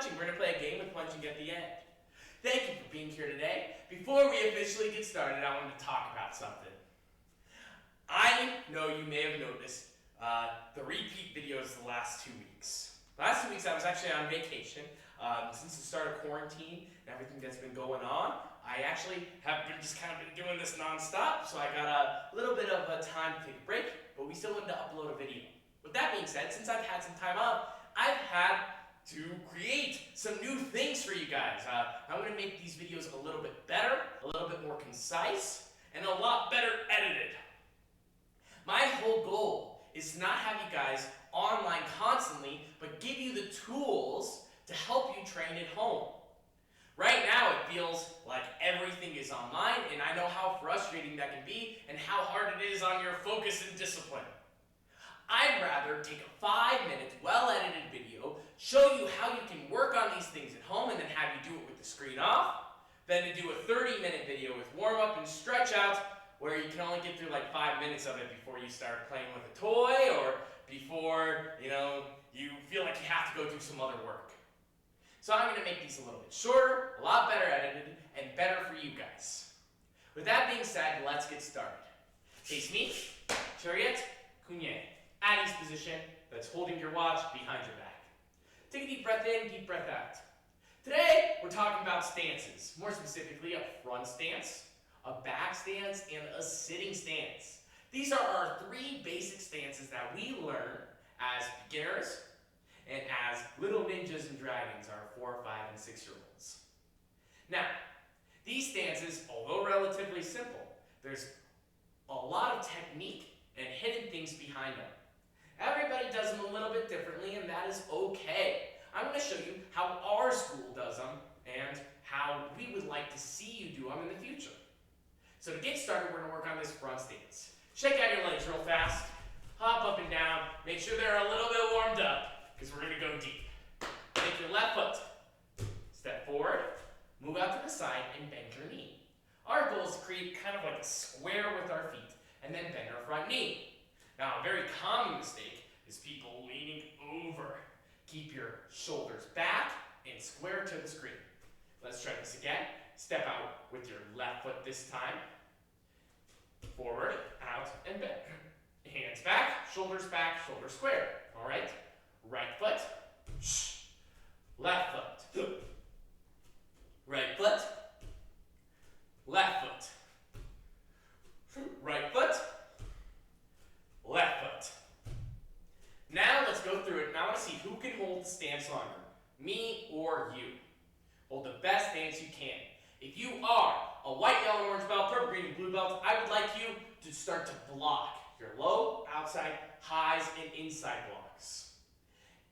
punching. We're going to play a game with punching at the end. Thank you for being here today. Before we officially get started, I wanted to talk about something. I know you may have noticed the repeat videos the last 2 weeks. Last 2 weeks I was actually on vacation. Since the start of quarantine and everything that's been going on, I actually have been just kind of been doing this non-stop, so I got a little bit of a time to take a break, but we still wanted to upload a video. With that being said, since I've had some time off, I've had to create some new things for you guys. I'm going to make these videos a little bit better, a little bit more concise, and a lot better edited. My whole goal is to not have you guys online constantly, but give you the tools to help you train at home. Right now it feels like everything is online, and I know how frustrating that can be and how hard it is on your focus and discipline. I'd rather take a 5-minute, well-edited video, show you how you can work on these things at home and then have you do it with the screen off, than to do a 30-minute video with warm-up and stretch-out where you can only get through like 5 minutes of it before you start playing with a toy or before, you feel like you have to go do some other work. So I'm going to make these a little bit shorter, a lot better edited, and better for you guys. With that being said, let's get started. Face me, chariot, kunye. At ease position, that's holding your watch behind your back. Take a deep breath in, deep breath out. Today, we're talking about stances. More specifically, a front stance, a back stance, and a sitting stance. These are our 3 basic stances that we learn as beginners and as little ninjas and dragons, our 4, 5, and 6-year-olds. Now, these stances, although relatively simple, there's a lot of technique and hidden things behind them. Everybody does them a little bit differently, and that is okay. I'm going to show you how our school does them and how we would like to see you do them in the future. So to get started, we're going to work on this front stance. Shake out your legs real fast, hop up and down, make sure they're a little bit warmed up, because we're going to go deep. Take your left foot, step forward, move out to the side, and bend your knee. Our goal is to create kind of like a square with our feet, and then bend our front knee. Now, a very common mistake is people leaning over. Keep your shoulders back and square to the screen. Let's try this again. Step out with your left foot this time. Forward, out, and bend. Hands back, shoulders square. All right? Right foot, left foot. Right foot, left foot. Right foot, left foot. Now let's go through it, and I want to see who can hold the stance longer, me or you. Hold the best stance you can. If you are a white, yellow, orange belt, purple, green, and blue belt, I would like you to start to block your low, outside, highs, and inside blocks.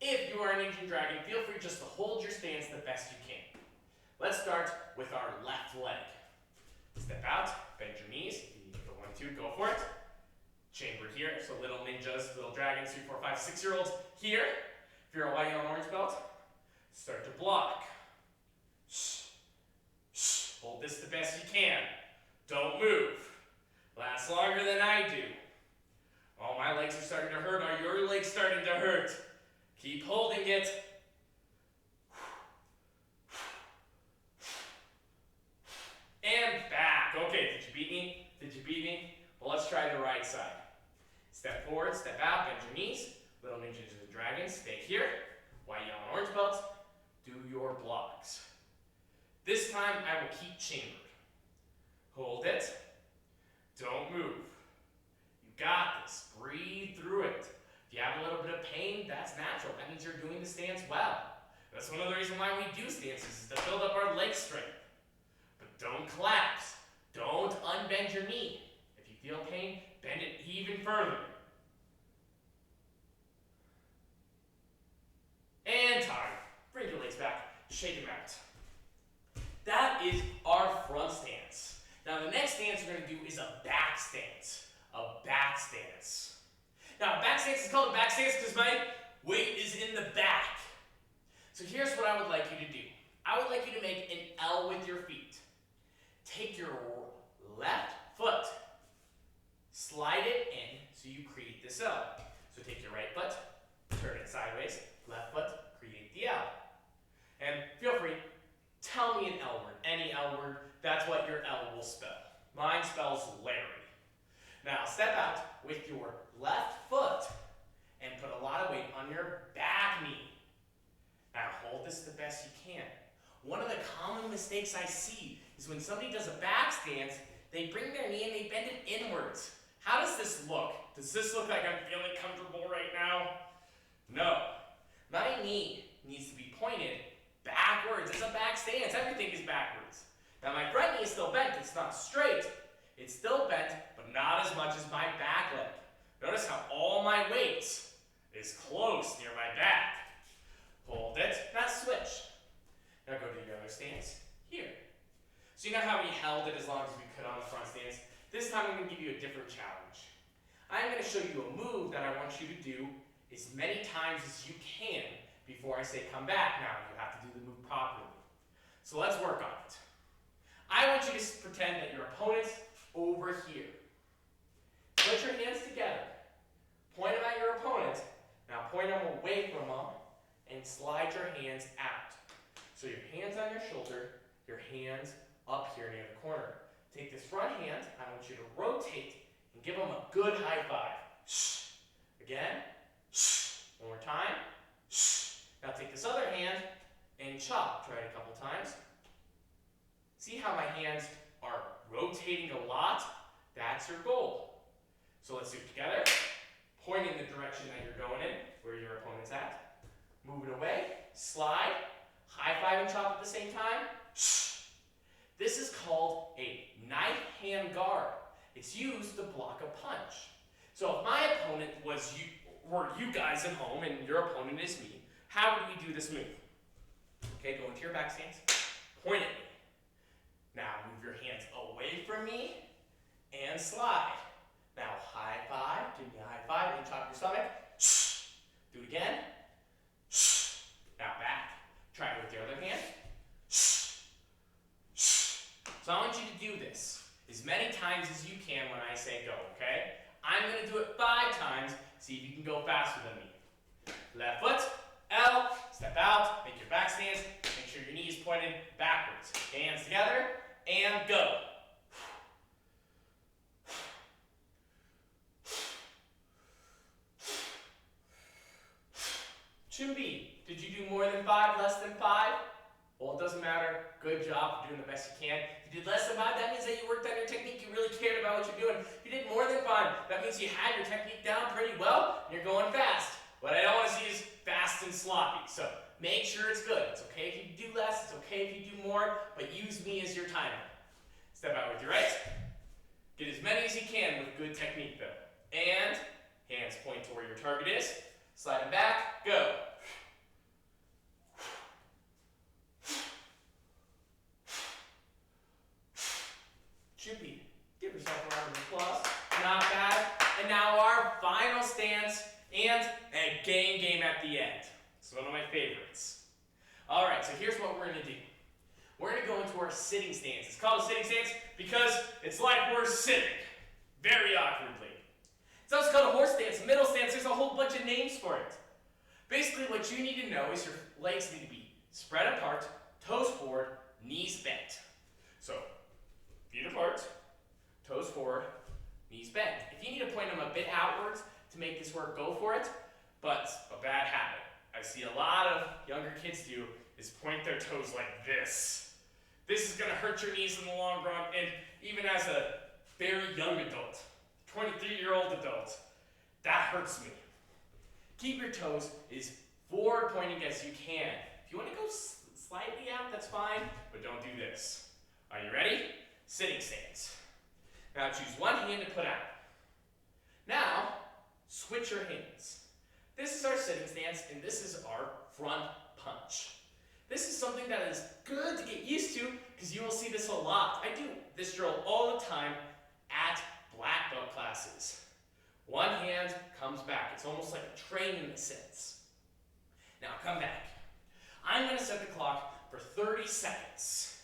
If you are a ninja and dragon, feel free just to hold your stance the best you can. Let's start with our left leg. Step out, bend your knees. You need for 1, 2, go for it. Chamber here, so little ninjas, little dragons, 3, 4, 5, 6-year-olds here. If you're a white, yellow, orange belt, start to block. Hold this the best you can. Don't move. Lasts longer than I do. Oh, my legs are starting to hurt. Are your legs starting to hurt? Keep holding it. And back. Okay, did you beat me? Did you beat me? Well, let's try the right side. Step forward, step out, bend your knees. Little ninjas and dragons, stay here. White, yellow, and orange belts, do your blocks. This time, I will keep chambered. Hold it. Don't move. You got this. Breathe through it. If you have a little bit of pain, that's natural. That means you're doing the stance well. That's one of the reasons why we do stances, is to build up our leg strength. But don't collapse. Don't unbend your knee. If you feel pain, bend it even further. And time. Bring your legs back. Shake them out. That is our front stance. Now the next stance we're going to do is a back stance. A back stance. Now back stance is called a back stance because my weight is in the back. So here's what I would like you to do. I would like you to make an L with your feet. Take your left foot, slide it in so you create this L. So take your right foot, turn it sideways, left foot, create the L. And that's what your L will spell. Mine spells Larry. Now step out with your left foot and put a lot of weight on your back knee. Now hold this the best you can. One of the common mistakes I see is when somebody does a back stance, they bring their knee and they bend it inwards. How does this look? Does this look like I'm feeling comfortable right now? No. My knee needs to be pointed backwards. It's a back stance. Everything is backwards. Now my front knee is still bent. It's not straight. It's still bent, but not as much as my back leg. Notice how all my weight is close near my back. Hold it. Now switch. Now go to your other stance here. So you know how we held it as long as we could on the front stance? This time I'm going to give you a different challenge. I'm going to show you a move that I want you to do as many times as you can before I say come back. Now you have to do the move properly. So let's work on it. I want you to pretend that your opponent's over here. Put your hands together. Point them at your opponent. Now point them away from them and slide your hands out. So your hands on your shoulder, your hands up here near the corner. Take this front hand, I want you to rotate and give them a good high five. Shh. Again. Shh. One more time. Shh. Now take this other hand and chop. Try it a couple times. See how my hands are rotating a lot? That's your goal. So let's do it together. Point in the direction that you're going in, where your opponent's at. Move it away. Slide. High five and chop at the same time. Shh. This is called a knife hand guard. It's used to block a punch. So if my opponent were you guys at home and your opponent is me, how would we do this move? Okay, go into your back stance. Point at me. Now move your hands away from me and slide. Now high five, give me a high five and chop your stomach. Shh. Do it again. Shh. Now back. Try it with the other hand. Shh. Shh. So I want you to do this as many times as you can when I say go, okay? I'm going to do it 5 times. See if you can go faster than me. Left foot, L, step out, make your back stance, make sure your knee is pointed backwards. Hands together, and go. Chumbi, did you do more than 5, less than 5? Well, it doesn't matter. Good job for doing the best you can. If you did less than 5, that means that you worked on your technique. You really cared about what you're doing. If you did more than 5, that means you had your technique down pretty well, and you're going fast. What I don't want to see is fast and sloppy. So make sure it's good. It's okay if you do less. It's okay if you do more, but use me as your timer. Step out with your right. Get as many as you can with good technique, though. And hands point to where your target is. Slide them back. Go. Chippy, give yourself a round of applause. Not bad. And now our final stance and a game at the end. It's one of my favorites. All right, so here's what we're going to do. We're going to go into our sitting stance. It's called a sitting stance because it's like we're sitting very awkwardly. It's also called a horse stance, a middle stance. There's a whole bunch of names for it. Basically, what you need to know is your legs need to be spread apart, toes forward, knees bent. So, feet apart, toes forward, knees bent. If you need to point them a bit outwards to make this work, go for it, but a bad habit I see a lot of younger kids do is point their toes like this. This is going to hurt your knees in the long run, and even as a very young adult, 23-year-old adult, that hurts me. Keep your toes as forward pointing as you can. If you want to go slightly out, that's fine, but don't do this. Are you ready? Sitting stance. Now choose one hand to put out. Now, switch your hands. This is our sitting stance, and this is our front punch. This is something that is good to get used to, because you will see this a lot. I do this drill all the time at black belt classes. One hand comes back. It's almost like a train in a sense. Now come back. I'm going to set the clock for 30 seconds.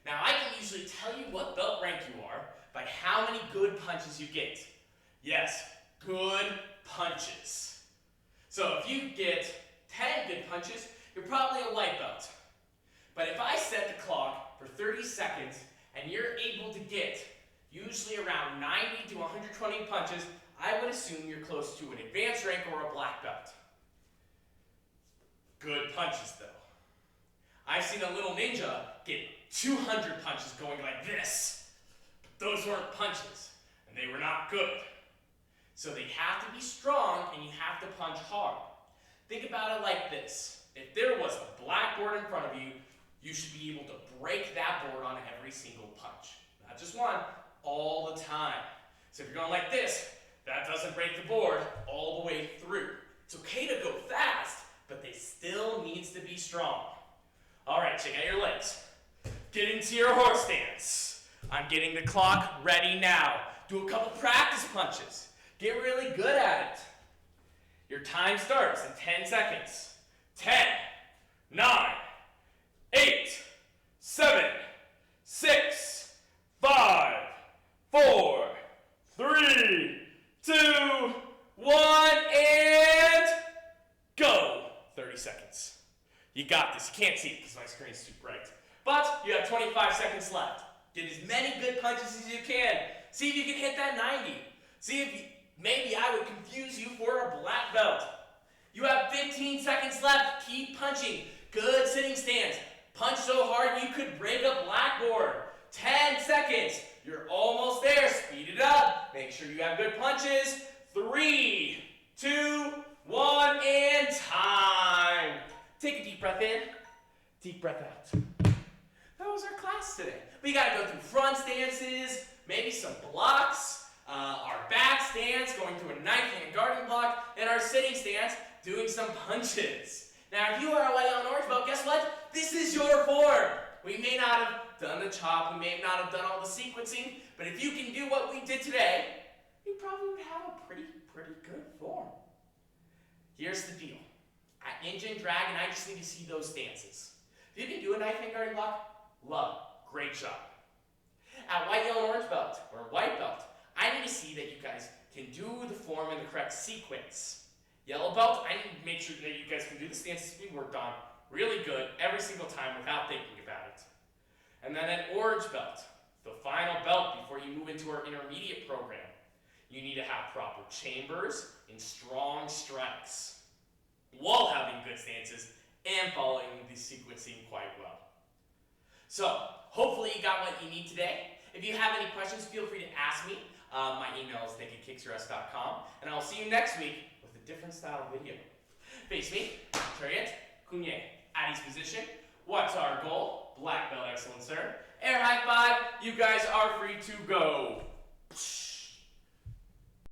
Now I can usually tell you what belt rank you are by how many good punches you get. Yes, good punches. So if you get 10 good punches, you're probably a white belt. But if I set the clock for 30 seconds, and you're able to get usually around 90 to 120 punches, I would assume you're close to an advanced rank or a black belt. Good punches, though. I've seen a little ninja get 200 punches going like this. But those weren't punches, and they were not good. So they have to be strong, and you have to punch hard. Think about it like this. If there was a blackboard in front of you, you should be able to break that board on every single punch. Not just one, all the time. So if you're going like this, that doesn't break the board all the way through. It's okay to go fast, but they still needs to be strong. All right, check out your legs. Get into your horse stance. I'm getting the clock ready now. Do a couple practice punches. Get really good at it. Your time starts in 10 seconds. 10, 9, 8, 7, 6, 5, 4, 3, 2, 1, and go. 30 seconds. You got this. You can't see it because my screen's too bright. But you have 25 seconds left. Get as many good punches as you can. See if you can hit that 90. See if maybe I would confuse you for a black belt. You have 15 seconds left. Keep punching. Good sitting stance. Punch so hard you could break a blackboard. 10 seconds. You're almost there. Speed it up. Make sure you have good punches. 3, 2, 1, and time. Take a deep breath in. Deep breath out. That was our class today. We got to go through front stances, maybe some blocks, our back stance, going through a knife hand guarding block, and our sitting stance, doing some punches. Now, if you are a white and orange belt, guess what? This is your form. We may not have done the chop, we may not have done all the sequencing, but if you can do what we did today, you probably would have a pretty good form. Here's the deal. At Ninja and Dragon, I just need to see those stances. If you can do a knife hand guarding block, love it. Great job. At white, yellow, and orange belt, or white belt, I need to see that you guys can do the form in the correct sequence. Yellow belt, I need to make sure that you guys can do the stances we worked on really good every single time without thinking about it. And then at orange belt, the final belt before you move into our intermediate program, you need to have proper chambers and strong strikes while having good stances and following the sequencing quite well. So, hopefully you got what you need today. If you have any questions, feel free to ask me. My email is nick@kicksyourass.com, and I'll see you next week with a different style video. Face me, Chariot, Kunye, Addy's position. What's our goal? Black belt excellence, sir. Air high five, you guys are free to go.